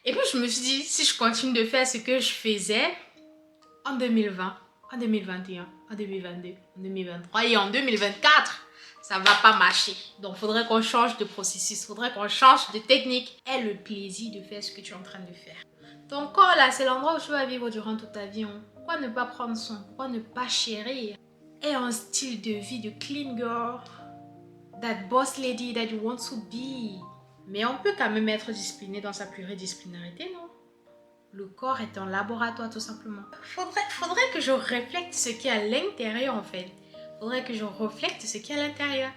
Et puis je me suis dit, si je continue de faire ce que je faisais en 2020, en 2021, en 2022, en 2023 et en 2024, ça va pas marcher. Donc il faudrait qu'on change de processus, il faudrait qu'on change de technique. Aie le plaisir de faire ce que tu es en train de faire. Ton corps là, c'est l'endroit où tu vas vivre durant toute ta vie. Hein. Pourquoi ne pas prendre soin? Pourquoi ne pas chérir? Aie un style de vie de clean girl, that boss lady that you want to be. Mais on peut quand même être discipliné dans sa pluridisciplinarité, non? Le corps est un laboratoire tout simplement. Faudrait que je reflète ce qui est à l'intérieur en fait. Faudrait que je reflète ce qui est à l'intérieur.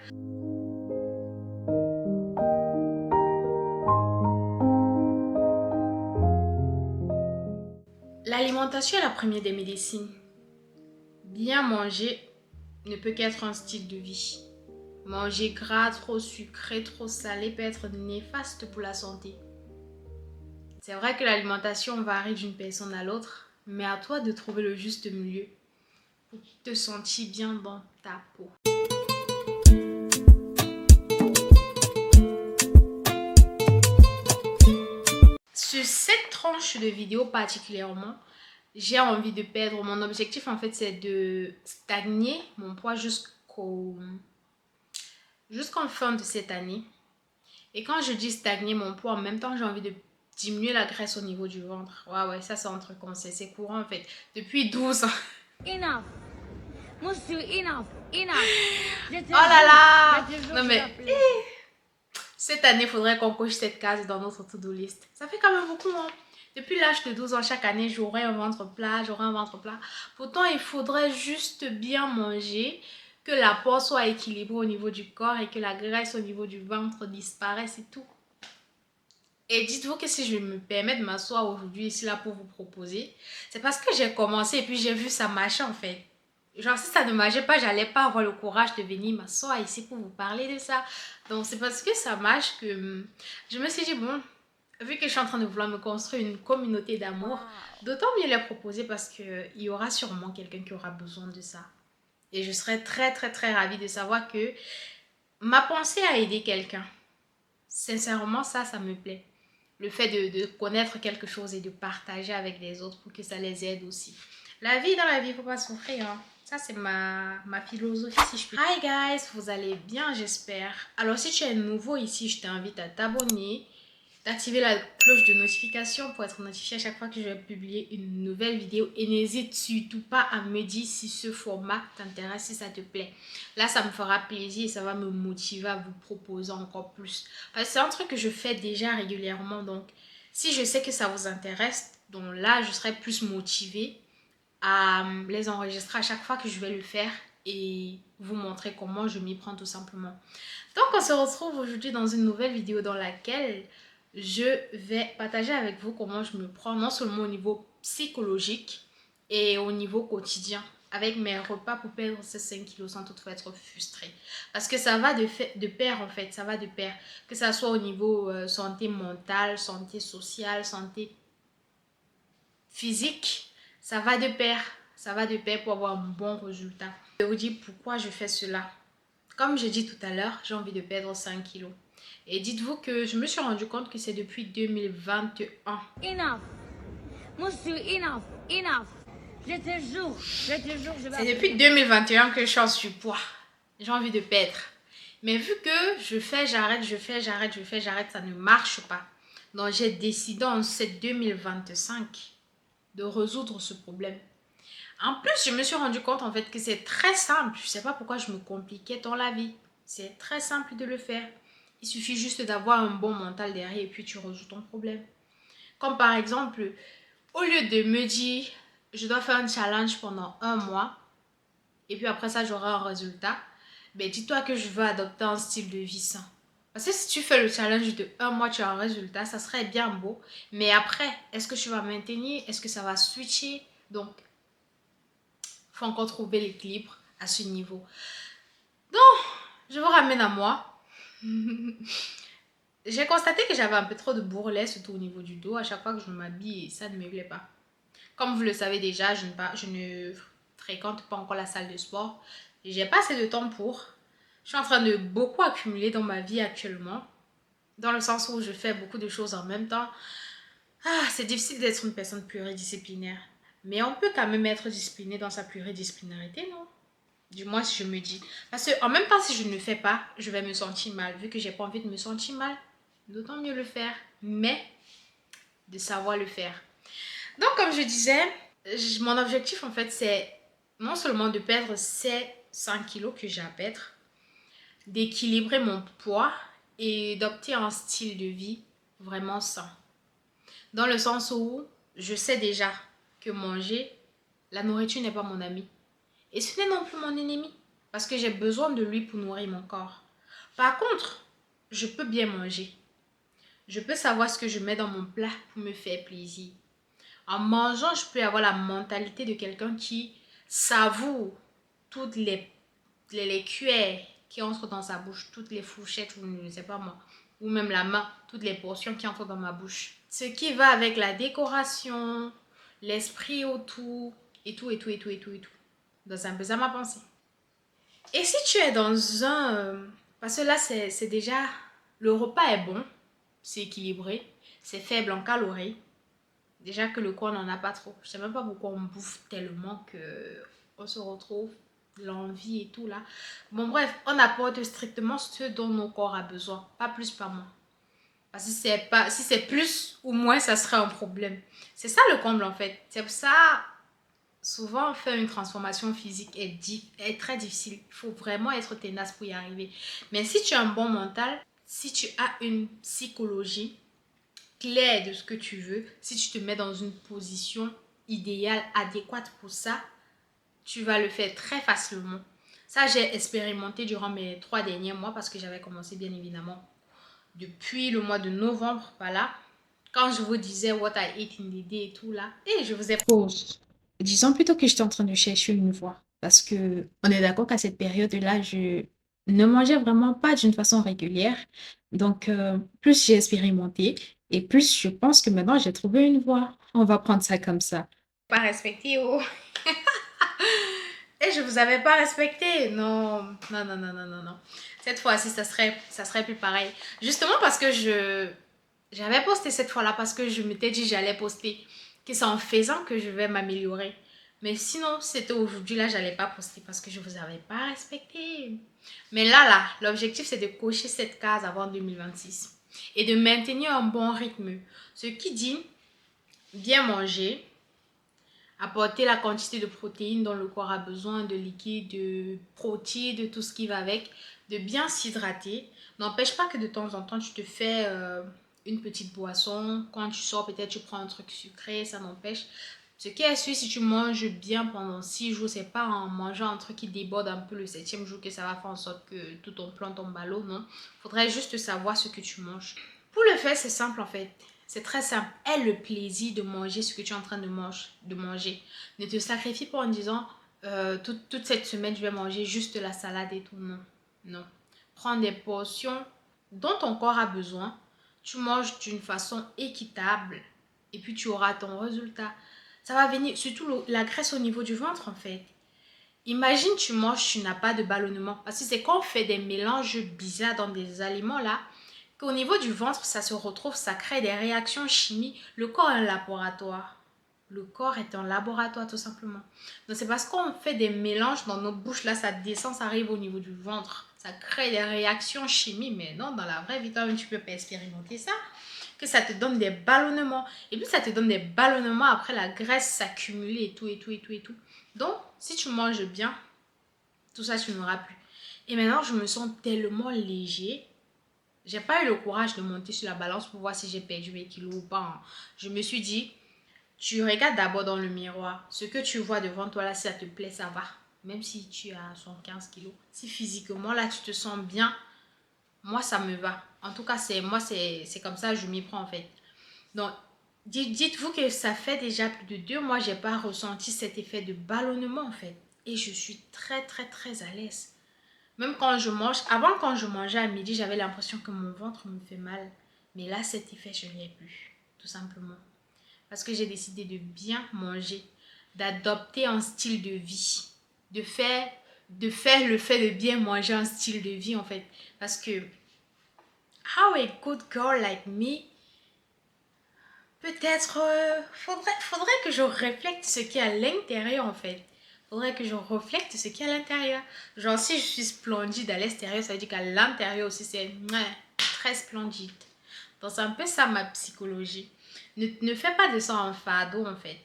L'alimentation est la première des médecines. Bien manger ne peut qu'être un style de vie. Manger gras, trop sucré, trop salé peut être néfaste pour la santé. C'est vrai que l'alimentation varie d'une personne à l'autre, mais à toi de trouver le juste milieu pour te sentir bien dans ta peau. Sur cette tranche de vidéo particulièrement, j'ai envie de perdre. Mon objectif en fait c'est de stagner mon poids jusqu'en fin de cette année. Et quand je dis stagner mon poids, en même temps j'ai envie de diminuer la graisse au niveau du ventre. Ouais, ça c'est un truc qu'on sait, c'est courant en fait. Depuis 12 ans. Enough. Monsieur, enough. Oh là là. Non mais... Cette année, il faudrait qu'on coche cette case dans notre to-do list. Ça fait quand même beaucoup, hein. Depuis l'âge de 12 ans, chaque année, j'aurai un ventre plat, Pourtant, il faudrait juste bien manger, que l'apport soit équilibré au niveau du corps et que la graisse au niveau du ventre disparaisse et tout. Et dites-vous que si je me permets de m'asseoir aujourd'hui ici là pour vous proposer, c'est parce que j'ai commencé et puis j'ai vu ça marcher en fait. Genre si ça ne marchait pas, j'allais pas avoir le courage de venir m'asseoir ici pour vous parler de ça. Donc c'est parce que ça marche que je me suis dit bon, vu que je suis en train de vouloir me construire une communauté d'amour, d'autant mieux les proposer parce qu'il y aura sûrement quelqu'un qui aura besoin de ça. Et je serais très ravie de savoir que ma pensée a aidé quelqu'un. Sincèrement ça me plaît. Le fait de connaître quelque chose et de partager avec les autres pour que ça les aide aussi. Dans la vie, il ne faut pas souffrir. Hein. Ça, c'est ma philosophie, si je puis. Hi guys, vous allez bien, j'espère. Alors, si tu es nouveau ici, je t'invite à t'abonner, d'activer la cloche de notification pour être notifié à chaque fois que je vais publier une nouvelle vidéo. Et n'hésite surtout pas à me dire si ce format t'intéresse, si ça te plaît. Là, ça me fera plaisir et ça va me motiver à vous proposer encore plus. Parce que c'est un truc que je fais déjà régulièrement. Donc, si je sais que ça vous intéresse, donc là, je serai plus motivée à les enregistrer à chaque fois que je vais le faire et vous montrer comment je m'y prends tout simplement. Donc, on se retrouve aujourd'hui dans une nouvelle vidéo dans laquelle je vais partager avec vous comment je me prends non seulement au niveau psychologique et au niveau quotidien avec mes repas pour perdre ces 5 kilos sans toutefois être frustrée. Parce que ça va de pair en fait, ça va de pair. Que ça soit au niveau santé mentale, santé sociale, santé physique, ça va de pair. Ça va de pair pour avoir un bon résultat. Je vais vous dire pourquoi je fais cela. Comme j'ai dit tout à l'heure, j'ai envie de perdre 5 kilos. Et dites-vous que je me suis rendu compte que c'est depuis 2021. Enough. Monsieur, enough. Je te jure, je vais... C'est depuis 2021 que je suis en surpoids. J'ai envie de perdre. Mais vu que je fais, j'arrête, ça ne marche pas. Donc j'ai décidé en cette 2025 de résoudre ce problème. En plus, je me suis rendu compte en fait que c'est très simple. Je ne sais pas pourquoi je me compliquais dans la vie. C'est très simple de le faire. Il suffit juste d'avoir un bon mental derrière et puis tu résous ton problème. Comme par exemple, au lieu de me dire, je dois faire un challenge pendant 1 mois et puis après ça, j'aurai un résultat. Ben, dis-toi que je veux adopter un style de vie sain. Parce que si tu fais le challenge de 1 mois, tu as un résultat, ça serait bien beau. Mais après, est-ce que tu vas maintenir? Est-ce que ça va switcher? Donc, il faut encore trouver l'équilibre à ce niveau. Donc, je vous ramène à moi. J'ai constaté que j'avais un peu trop de bourrelets, surtout au niveau du dos. À chaque fois que je m'habille, ça ne me plaît pas. Comme vous le savez déjà, je ne fréquente pas encore la salle de sport. J'ai pas assez de temps pour. Je suis en train de beaucoup accumuler dans ma vie actuellement. Dans le sens où je fais beaucoup de choses en même temps. Ah, c'est difficile d'être une personne pluridisciplinaire. Mais on peut quand même être discipliné dans sa pluridisciplinarité, non? Du moins, si je me dis. Parce que en même temps, si je ne le fais pas, je vais me sentir mal. Vu que j'ai pas envie de me sentir mal, d'autant mieux le faire. Mais de savoir le faire. Donc, comme je disais, mon objectif, en fait, c'est non seulement de perdre ces 5 kilos que j'ai à perdre, d'équilibrer mon poids et d'opter un style de vie vraiment sain. Dans le sens où je sais déjà que manger, la nourriture n'est pas mon ami. Et ce n'est non plus mon ennemi. Parce que j'ai besoin de lui pour nourrir mon corps. Par contre, je peux bien manger. Je peux savoir ce que je mets dans mon plat pour me faire plaisir. En mangeant, je peux avoir la mentalité de quelqu'un qui savoure toutes les cuillères qui entrent dans sa bouche, toutes les fourchettes, ou je ne sais pas moi, ou même la main, toutes les portions qui entrent dans ma bouche. Ce qui va avec la décoration, l'esprit autour, et tout, et tout, et tout, et tout, et tout. Donc c'est un peu ça ma pensée. Et si tu es dans un... parce que là, c'est déjà... Le repas est bon, c'est équilibré, c'est faible en calories. Déjà que le corps n'en a pas trop. Je sais même pas pourquoi on bouffe tellement que on se retrouve l'envie et tout là. Bon bref, on apporte strictement ce dont nos corps a besoin, pas plus, pas moins. Parce que si c'est plus ou moins, ça serait un problème. C'est ça le comble en fait. C'est pour ça, souvent faire une transformation physique est très difficile. Il faut vraiment être tenace pour y arriver. Mais si tu as un bon mental, si tu as une psychologie clair de ce que tu veux, si tu te mets dans une position idéale, adéquate pour ça, tu vas le faire très facilement. Ça, j'ai expérimenté durant mes 3 derniers mois parce que j'avais commencé bien évidemment depuis le mois de novembre, par là. Quand je vous disais what I ate in the day et tout là, et je vous ai pause. Disons plutôt que j'étais en train de chercher une voie parce que on est d'accord qu'à cette période-là, je ne mangeais vraiment pas d'une façon régulière. Donc, plus j'ai expérimenté et plus je pense que maintenant j'ai trouvé une voie. On va prendre ça comme ça. Pas respecté, oh. Et je vous avais pas respecté. Non, non, non, non, non, non, non. Cette fois-ci, ça serait plus pareil. Justement parce que j'avais posté cette fois-là parce que je m'étais dit j'allais poster. Que c'est en faisant que je vais m'améliorer. Mais sinon, c'était aujourd'hui, là, j'allais pas poster parce que je vous avais pas respecté. Mais là, l'objectif, c'est de cocher cette case avant 2026 et de maintenir un bon rythme. Ce qui dit bien manger, apporter la quantité de protéines dont le corps a besoin, de liquide, de protéines, de tout ce qui va avec, de bien s'hydrater. N'empêche pas que de temps en temps, tu te fais une petite boisson. Quand tu sors, peut-être tu prends un truc sucré, ça n'empêche. Ce qui est sûr, si tu manges bien pendant 6 jours, c'est pas en mangeant un truc qui déborde un peu le 7e jour que ça va faire en sorte que tout ton plan tombe à l'eau, non. Faudrait juste savoir ce que tu manges. Pour le faire, c'est simple en fait. C'est très simple. Aie le plaisir de manger ce que tu es en train de manger. Ne te sacrifie pas en disant toute cette semaine, je vais manger juste la salade et tout. Non. Non. Prends des portions dont ton corps a besoin. Tu manges d'une façon équitable et puis tu auras ton résultat. Ça va venir, surtout la graisse au niveau du ventre en fait. Imagine tu manges, tu n'as pas de ballonnement. Parce que c'est quand on fait des mélanges bizarres dans des aliments là, qu'au niveau du ventre, ça se retrouve, ça crée des réactions chimiques. Le corps est un laboratoire. Le corps est un laboratoire tout simplement. Donc c'est parce qu'on fait des mélanges dans nos bouches, là ça descend, ça arrive au niveau du ventre. Ça crée des réactions chimiques, mais non, dans la vraie vie, toi-même tu peux pas expérimenter ça. Que ça te donne des ballonnements. Et puis ça te donne des ballonnements après la graisse s'accumuler et tout, et tout, et tout, et tout. Donc, si tu manges bien, tout ça tu n'auras plus. Et maintenant, je me sens tellement léger. J'ai pas eu le courage de monter sur la balance pour voir si j'ai perdu mes kilos ou pas. Je me suis dit, tu regardes d'abord dans le miroir. Ce que tu vois devant toi là, si ça te plaît, ça va. Même si tu as 75 kilos. Si physiquement là, tu te sens bien, moi ça me va. En tout cas, c'est comme ça, je m'y prends en fait. Donc, dites-vous que ça fait déjà plus de 2 mois, j'ai pas ressenti cet effet de ballonnement en fait. Et je suis très très très à l'aise. Même quand je mange, avant quand je mangeais à midi, j'avais l'impression que mon ventre me fait mal. Mais là, cet effet, je ne l'ai plus, tout simplement. Parce que j'ai décidé de bien manger, d'adopter un style de vie, de faire le fait de bien manger un style de vie en fait. Parce que, how a good girl like me peut-être, faudrait que je réflecte ce qui est à l'intérieur en fait. Faudrait que je reflète ce qui est à l'intérieur. Genre, si je suis splendide à l'extérieur, ça veut dire qu'à l'intérieur aussi, c'est très splendide. Donc, c'est un peu ça ma psychologie. Ne fais pas de ça un fardeau en fait.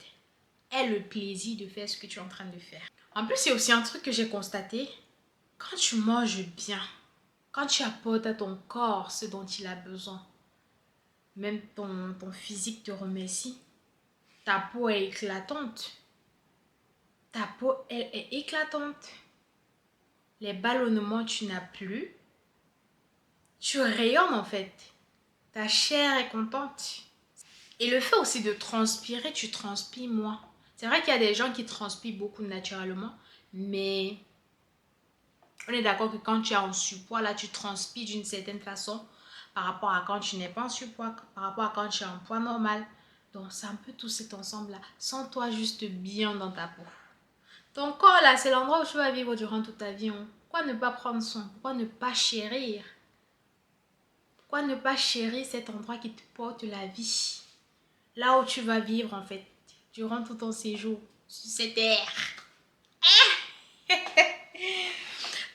Aie le plaisir de faire ce que tu es en train de faire. En plus, il y a aussi un truc que j'ai constaté. Quand tu manges bien, quand tu apportes à ton corps ce dont il a besoin, même ton physique te remercie. Ta peau est éclatante. Ta peau, elle est éclatante. Les ballonnements, tu n'as plus. Tu rayonnes en fait. Ta chair est contente. Et le fait aussi de transpirer, tu transpires moins. C'est vrai qu'il y a des gens qui transpirent beaucoup naturellement, mais on est d'accord que quand tu es en surpoids, là, tu transpires d'une certaine façon par rapport à quand tu n'es pas en surpoids, par rapport à quand tu es en poids normal. Donc, c'est un peu tout cet ensemble-là. Sens-toi juste bien dans ta peau. Ton corps, là, c'est l'endroit où tu vas vivre durant toute ta vie. Hein. Pourquoi ne pas prendre soin? Pourquoi ne pas chérir? Pourquoi ne pas chérir cet endroit qui te porte la vie? Là où tu vas vivre, en fait, durant tout ton séjour sur cette terre.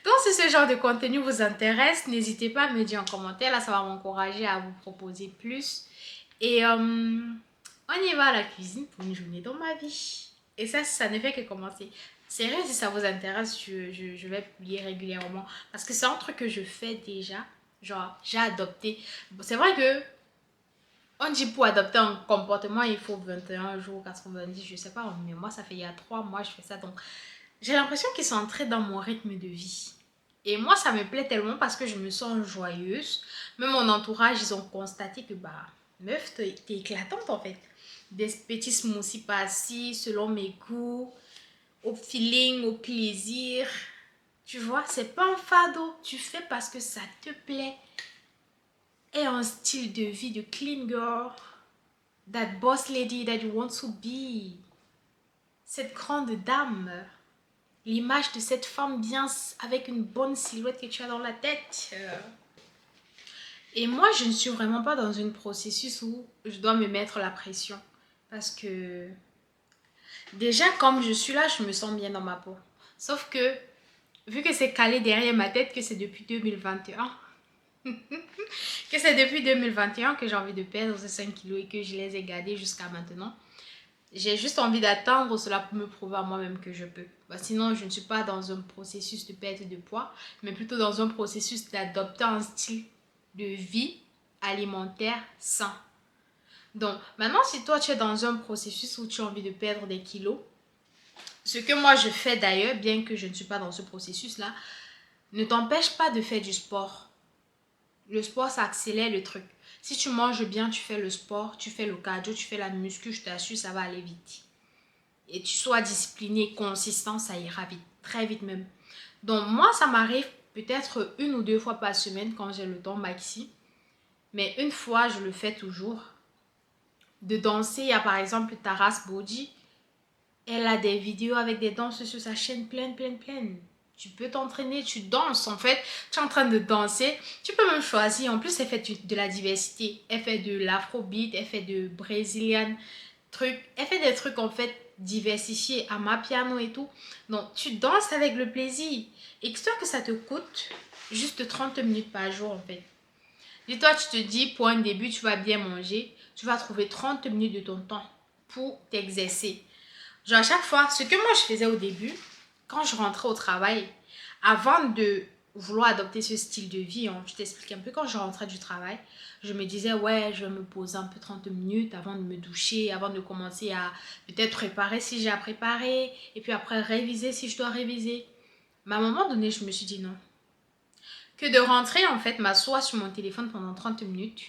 Donc, si ce genre de contenu vous intéresse, n'hésitez pas à me dire en commentaire. Là, ça va m'encourager à vous proposer plus. Et on y va à la cuisine pour une journée dans ma vie. Et ça ne fait que commencer. Sérieux, si ça vous intéresse, je vais publier régulièrement. Parce que c'est un truc que je fais déjà. Genre, j'ai adopté. C'est vrai que on dit pour adopter un comportement, il faut 21 jours, 90, je sais pas. Mais moi, ça fait il y a 3 mois, je fais ça. Donc, j'ai l'impression qu'ils sont entrés dans mon rythme de vie. Et moi, ça me plaît tellement parce que je me sens joyeuse. Même mon entourage, ils ont constaté que, bah, meuf, t'es éclatante en fait. Des petits smoothies par-ci, selon mes goûts, au feeling, au plaisir. Tu vois, c'est pas un fardeau. Tu fais parce que ça te plaît. Et un style de vie de clean girl. That boss lady that you want to be. Cette grande dame. L'image de cette femme bien avec une bonne silhouette que tu as dans la tête. Et moi, je ne suis vraiment pas dans un processus où je dois me mettre la pression. Parce que déjà, comme je suis là, je me sens bien dans ma peau. Sauf que, vu que c'est calé derrière ma tête, que c'est depuis 2021, que c'est depuis 2021 que j'ai envie de perdre ces 5 kilos et que je les ai gardés jusqu'à maintenant, j'ai juste envie d'attendre cela pour me prouver à moi-même que je peux. Bah, sinon, je ne suis pas dans un processus de perte de poids, mais plutôt dans un processus d'adopter un style de vie alimentaire sain. Donc, maintenant, si toi, tu es dans un processus où tu as envie de perdre des kilos, ce que moi, je fais d'ailleurs, bien que je ne suis pas dans ce processus-là, ne t'empêche pas de faire du sport. Le sport, ça accélère le truc. Si tu manges bien, tu fais le sport, tu fais le cardio, tu fais la muscu, je t'assure, ça va aller vite. Et tu sois discipliné, consistant, ça ira vite, très vite même. Donc moi, ça m'arrive peut-être 1 ou 2 fois par semaine quand j'ai le temps maxi. Mais une fois, je le fais toujours. De danser, il y a par exemple Taras Body. Elle a des vidéos avec des danses sur sa chaîne pleine. Tu peux t'entraîner, tu danses en fait. Tu es en train de danser. Tu peux même choisir. En plus, elle fait de la diversité. Elle fait de l'afrobeat, elle fait de brésilien truc. Elle fait des trucs en fait diversifiés, à ma piano et tout. Donc, tu danses avec le plaisir. Et histoire que ça te coûte juste 30 minutes par jour en fait. Dis-toi, tu te dis, pour un début, tu vas bien manger. Tu vas trouver 30 minutes de ton temps pour t'exercer. Genre, à chaque fois, ce que moi je faisais au début, quand je rentrais au travail, avant de vouloir adopter ce style de vie, hein, je t'explique un peu, quand je rentrais du travail, je me disais, ouais, je vais me poser un peu 30 minutes avant de me doucher, avant de commencer à peut-être préparer si j'ai à préparer, et puis après réviser si je dois réviser. Mais à un moment donné, je me suis dit non. Que de rentrer, en fait, m'asseoir sur mon téléphone pendant 30 minutes.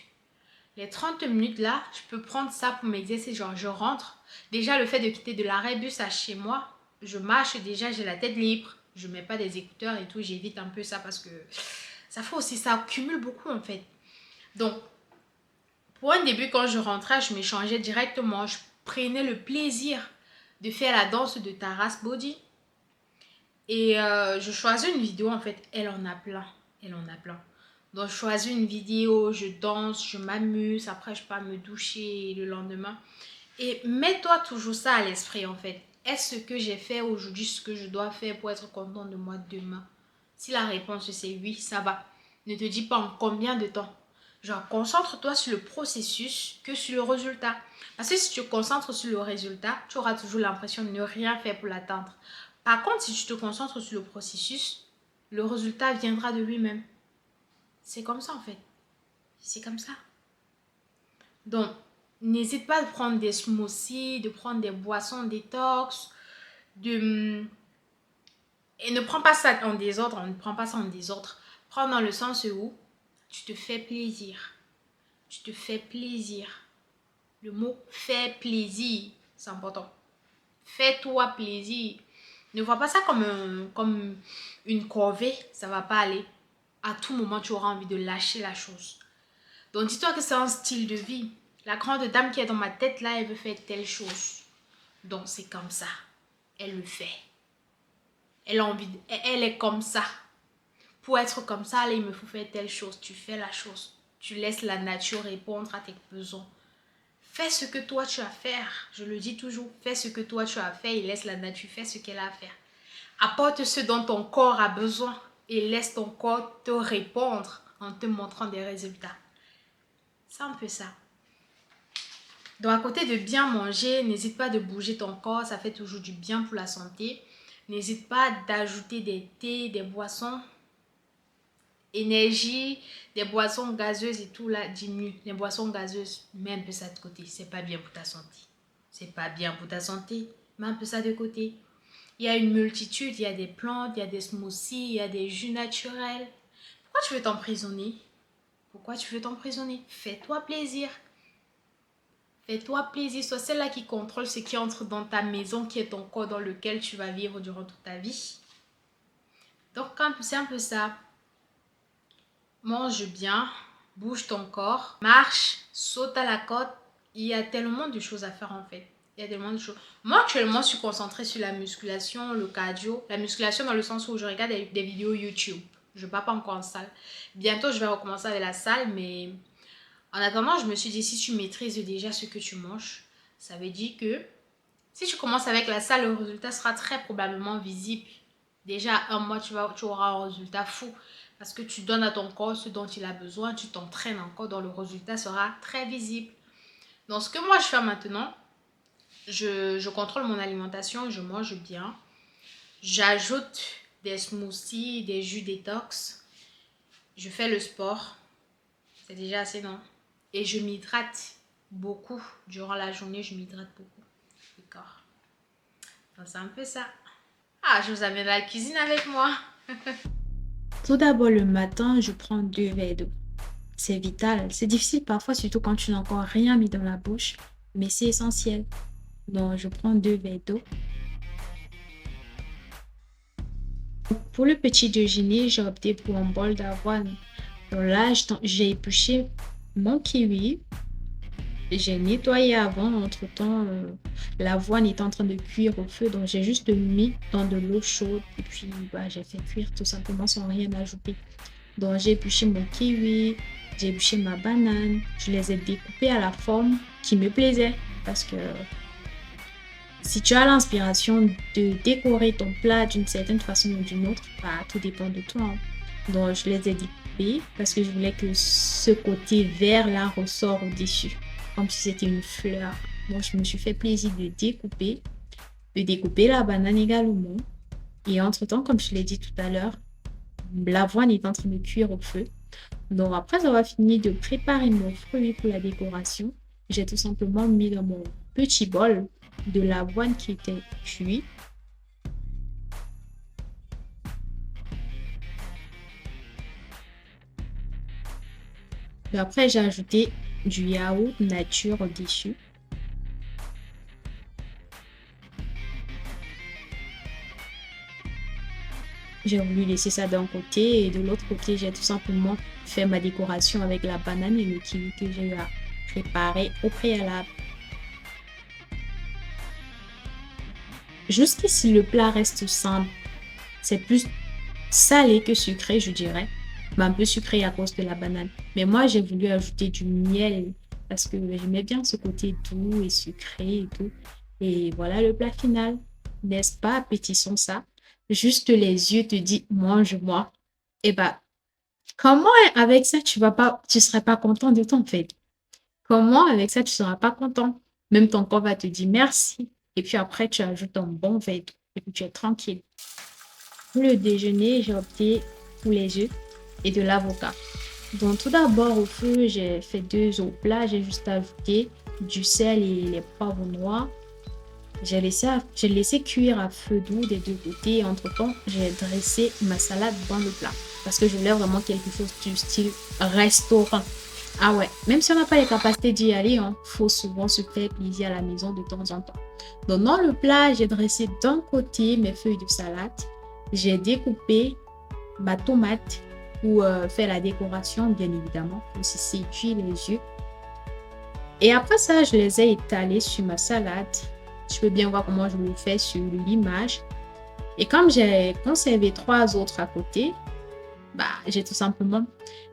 Les 30 minutes là, je peux prendre ça pour m'exercer. Genre, je rentre. Déjà, le fait de quitter de l'arrêt bus à chez moi, je marche déjà, j'ai la tête libre. Je mets pas des écouteurs et tout. J'évite un peu ça parce que ça fait aussi, ça accumule beaucoup en fait. Donc, pour un début, quand je rentrais, je m'échangeais directement. Je prenais le plaisir de faire la danse de Taras Body. Et je choisis une vidéo en fait. Elle en a plein. Elle en a plein. Donc, je choisis une vidéo, je danse, je m'amuse. Après, je pars me doucher le lendemain. Et mets-toi toujours ça à l'esprit, en fait. Est-ce que j'ai fait aujourd'hui ce que je dois faire pour être content de moi demain? Si la réponse c'est oui, ça va. Ne te dis pas en combien de temps. Genre, concentre-toi sur le processus que sur le résultat. Parce que si tu te concentres sur le résultat, tu auras toujours l'impression de ne rien faire pour l'atteindre. Par contre, si tu te concentres sur le processus, le résultat viendra de lui-même. C'est comme ça en fait. C'est comme ça. Donc, n'hésite pas à prendre des smoothies, de prendre des boissons détox, de... Et ne prends pas ça en désordre, ne prends pas ça en désordre. Prends dans le sens où tu te fais plaisir. Tu te fais plaisir. Le mot fait plaisir, c'est important. Fais-toi plaisir. Ne vois pas ça comme une corvée, ça va pas aller. À tout moment, tu auras envie de lâcher la chose. Donc, dis-toi que c'est un style de vie. La grande dame qui est dans ma tête, là, elle veut faire telle chose. Donc, c'est comme ça. Elle le fait. Elle a envie, elle est comme ça. Pour être comme ça, là, il me faut faire telle chose. Tu fais la chose. Tu laisses la nature répondre à tes besoins. Fais ce que toi tu as à faire. Je le dis toujours. Fais ce que toi tu as à faire et laisse la nature faire ce qu'elle a à faire. Apporte ce dont ton corps a besoin et laisse ton corps te répondre en te montrant des résultats. C'est un peu ça. Donc à côté de bien manger, n'hésite pas de bouger ton corps. Ça fait toujours du bien pour la santé. N'hésite pas d'ajouter des thés, des boissons énergie, des boissons gazeuses et tout là diminue. Les boissons gazeuses, mets un peu ça de côté. C'est pas bien pour ta santé. C'est pas bien pour ta santé. Mets un peu ça de côté. Il y a une multitude, il y a des plantes, il y a des smoothies, il y a des jus naturels. Pourquoi tu veux t'emprisonner? Pourquoi tu veux t'emprisonner? Fais-toi plaisir. Fais-toi plaisir. Sois celle-là qui contrôle ce qui entre dans ta maison, qui est ton corps dans lequel tu vas vivre durant toute ta vie. Donc, c'est un peu ça. Mange bien, bouge ton corps, marche, saute à la corde. Il y a tellement de choses à faire en fait. Il y a tellement de choses. Moi actuellement, je suis concentrée sur la musculation, le cardio. La musculation dans le sens où je regarde des vidéos YouTube. Je ne vais pas encore en salle. Bientôt, je vais recommencer avec la salle, mais en attendant, je me suis dit, si tu maîtrises déjà ce que tu manges, ça veut dire que si tu commences avec la salle, le résultat sera très probablement visible. Déjà, un mois, tu auras un résultat fou. Parce que tu donnes à ton corps ce dont il a besoin, tu t'entraînes encore, donc le résultat sera très visible. Donc ce que moi je fais maintenant, je contrôle mon alimentation, je mange bien. J'ajoute des smoothies, des jus détox. Je fais le sport. C'est déjà assez, non? Et je m'hydrate beaucoup. Durant la journée, je m'hydrate beaucoup. D'accord. Donc c'est un peu ça. Ah, je vous amène à la cuisine avec moi. Tout d'abord, le matin, je prends 2 verres d'eau. C'est vital. C'est difficile parfois, surtout quand tu n'as encore rien mis dans la bouche, mais c'est essentiel. Donc, je prends 2 verres d'eau. Pour le petit déjeuner, j'ai opté pour un bol d'avoine. Donc là, j'ai épluché mon kiwi. J'ai nettoyé avant. Entre-temps, l'avoine est en train de cuire au feu. Donc, j'ai juste mis dans de l'eau chaude. Et puis, j'ai fait cuire tout simplement sans rien ajouter. Donc, j'ai épluché mon kiwi, j'ai épluché ma banane. Je les ai découpées à la forme qui me plaisait. Parce que si tu as l'inspiration de décorer ton plat d'une certaine façon ou d'une autre, tout dépend de toi. Hein. Donc, je les ai découpées parce que je voulais que ce côté vert là ressort au-dessus. Comme si c'était une fleur. Donc, je me suis fait plaisir de découper la banane également. Et entre-temps, comme je l'ai dit tout à l'heure, l'avoine est en train de cuire au feu. Donc, après avoir fini de préparer mon fruit pour la décoration, j'ai tout simplement mis dans mon petit bol de l'avoine qui était cuit. Et après, j'ai ajouté du yaourt nature au-dessus. J'ai voulu laisser ça d'un côté et de l'autre côté, j'ai tout simplement fait ma décoration avec la banane et le kiwi que j'ai préparé au préalable. Jusqu'ici, le plat reste simple. C'est plus salé que sucré, je dirais. un peu sucré à cause de la banane. Mais moi, j'ai voulu ajouter du miel parce que j'aimais bien ce côté doux et sucré et tout. Et voilà le plat final. N'est-ce pas appétissant ça? Juste les yeux te disent mange-moi. Et bah, comment avec ça tu serais pas content de ton fait? Comment avec ça tu seras pas content? Même ton corps va te dire merci. Et puis après, tu ajoutes un bon verre d'eau. Et puis tu es tranquille. Pour le déjeuner, j'ai opté pour les œufs et de l'avocat. Donc tout d'abord au feu, j'ai fait 2 œufs au plat. J'ai juste ajouté du sel et les poivrons noirs. J'ai laissé cuire à feu doux des deux côtés. Et entre-temps, j'ai dressé ma salade dans le plat. Parce que je voulais vraiment quelque chose du style restaurant. Ah ouais, même si on n'a pas les capacités d'y aller, il faut souvent se faire plaisir à la maison de temps en temps. Donc dans le plat, j'ai dressé d'un côté mes feuilles de salade. J'ai découpé ma tomate pour faire la décoration, bien évidemment, pour aussi séduire les yeux. Et après ça, je les ai étalés sur ma salade. Tu peux bien voir comment je le fais sur l'image. Et comme j'ai conservé 3 autres à côté, bah, j'ai tout simplement,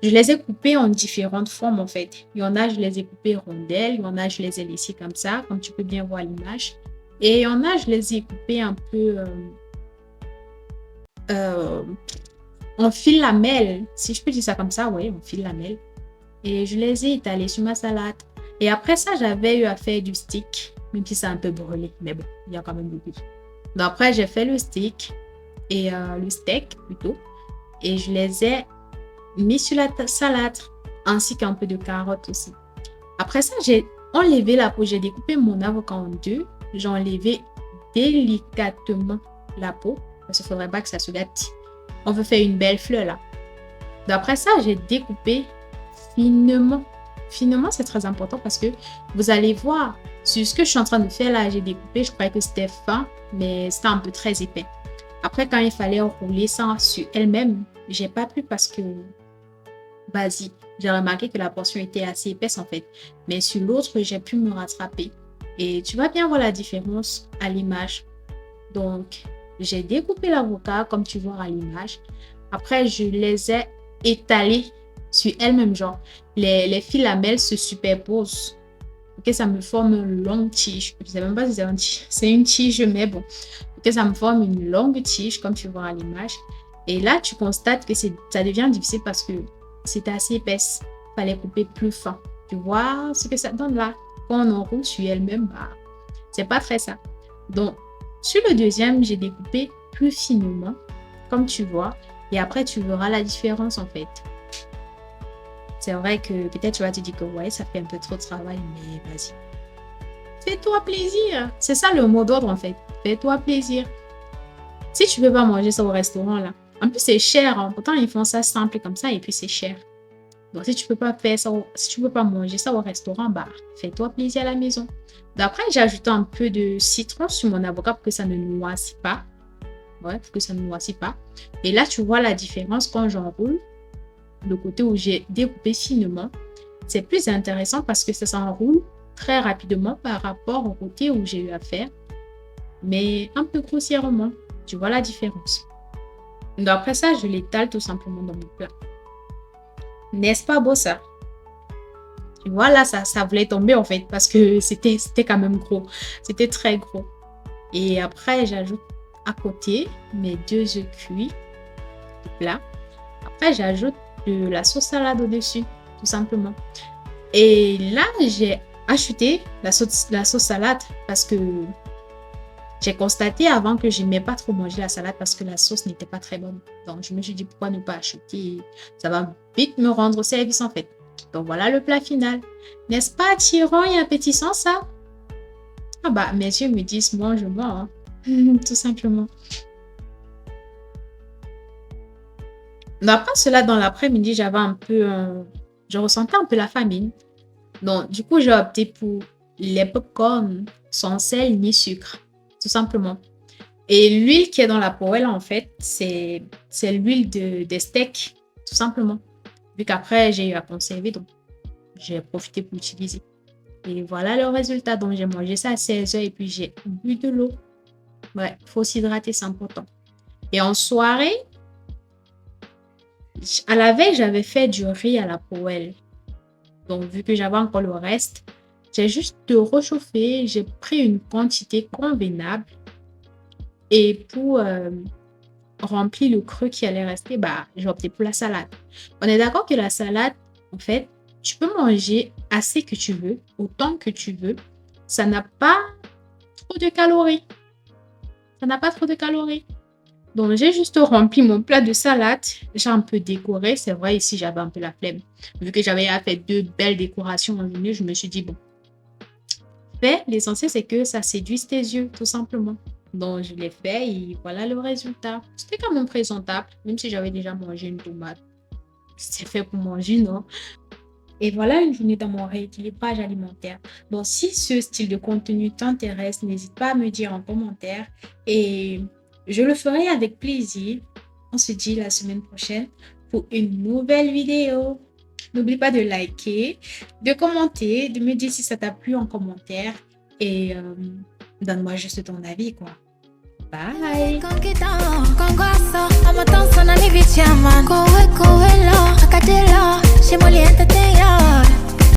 je les ai coupés en différentes formes en fait. Il y en a, je les ai coupés rondelles, il y en a, je les ai laissés comme ça, comme tu peux bien voir l'image. Et il y en a, je les ai coupés un peu euh, en fil lamelle, si je peux dire ça comme ça, oui, en fil lamelle. Et je les ai étalés sur ma salade. Et après ça, j'avais eu à faire du steak, même si c'est un peu brûlé, mais bon, il y a quand même du goût. Donc après, j'ai fait le steak et le steak plutôt. Et je les ai mis sur la salade, ainsi qu'un peu de carottes aussi. Après ça, j'ai enlevé la peau. J'ai découpé mon avocat en deux. J'ai enlevé délicatement la peau, parce qu'il ne faudrait pas que ça se gâte. On veut faire une belle fleur là. D'après ça, j'ai découpé finement. Finement, c'est très important parce que vous allez voir, sur ce que je suis en train de faire là, j'ai découpé, je croyais que c'était fin, mais c'était un peu très épais. Après, quand il fallait rouler ça sur elle-même, j'ai pas pu parce que, vas-y, j'ai remarqué que la portion était assez épaisse en fait. Mais sur l'autre, j'ai pu me rattraper. Et tu vas bien voir la différence à l'image. Donc, j'ai découpé l'avocat comme tu vois à l'image. Après, je les ai étalés sur elle-même, genre. Les filamelles se superposent. Ok, ça me forme une longue tige. Je ne sais même pas si c'est une tige. C'est une tige, mais bon. Ok, ça me forme une longue tige, comme tu vois à l'image. Et là, tu constates que ça devient difficile parce que c'était assez épaisse. Il fallait couper plus fin. Tu vois ce que ça donne là? Quand on enroule sur elle-même, bah, c'est pas très ça. Donc, sur le deuxième, j'ai découpé plus finement, comme tu vois. Et après, tu verras la différence en fait. C'est vrai que peut-être tu vas te dire que ouais, ça fait un peu trop de travail, mais vas-y. Fais-toi plaisir. C'est ça le mot d'ordre en fait. Fais-toi plaisir. Si tu ne peux pas manger ça au restaurant là, en plus c'est cher. Hein. Pourtant, ils font ça simple comme ça et puis c'est cher. Donc, si tu peux pas faire ça, si tu peux pas manger ça au restaurant, bah, fais-toi plaisir à la maison. D'après, j'ai ajouté un peu de citron sur mon avocat pour que ça ne noisisse pas. Ouais, pour que ça ne noisisse pas. Et là, tu vois la différence quand j'enroule. Le côté où j'ai découpé finement, c'est plus intéressant parce que ça s'enroule très rapidement par rapport au côté où j'ai eu à faire, mais un peu grossièrement. Tu vois la différence. Donc après ça, je l'étale tout simplement dans mon plat. N'est-ce pas beau ça? Tu vois là, ça voulait tomber en fait parce que c'était quand même gros. C'était très gros. Et après, j'ajoute à côté mes 2 œufs cuits du plat. Après, j'ajoute de la sauce salade au-dessus, tout simplement. Et là, j'ai ajouté la sauce salade parce que j'ai constaté avant que je n'aimais pas trop manger la salade parce que la sauce n'était pas très bonne. Donc, je me suis dit pourquoi ne pas acheter. Ça va vite me rendre service en fait. Donc, voilà le plat final. N'est-ce pas attirant et appétissant ça? Ah bah, mes yeux me disent mange-moi, hein. Tout simplement. Après cela, dans l'après-midi, j'avais un peu, je ressentais un peu la famine. Donc, du coup, j'ai opté pour les pop-corn sans sel ni sucre, tout simplement. Et l'huile qui est dans la poêle, en fait, c'est l'huile des steaks, tout simplement. Vu qu'après, j'ai eu à conserver, donc j'ai profité pour l'utiliser. Et voilà le résultat. Donc, j'ai mangé ça à 16h et puis j'ai bu de l'eau. Ouais, il faut s'hydrater, c'est important. Et en soirée, À la veille, j'avais fait du riz à la poêle. Donc, vu que j'avais encore le reste, j'ai juste réchauffé. J'ai pris une quantité convenable. Et pour remplir le creux qui allait rester, bah, j'ai opté pour la salade. On est d'accord que la salade, en fait, tu peux manger assez que tu veux, autant que tu veux. Ça n'a pas trop de calories. Ça n'a pas trop de calories. Donc, j'ai juste rempli mon plat de salade. J'ai un peu décoré. C'est vrai, ici, j'avais un peu la flemme. Vu que j'avais fait 2 belles décorations en journée, je me suis dit, bon, mais l'essentiel, c'est que ça séduise tes yeux, tout simplement. Donc, je l'ai fait et voilà le résultat. C'était quand même présentable, même si j'avais déjà mangé une tomate. C'est fait pour manger, non? Et voilà une journée dans mon rééquilibrage alimentaire. Donc, si ce style de contenu t'intéresse, n'hésite pas à me dire en commentaire et je le ferai avec plaisir. On se dit la semaine prochaine pour une nouvelle vidéo. N'oublie pas de liker, de commenter, de me dire si ça t'a plu en commentaire et donne-moi juste ton avis, quoi. Bye!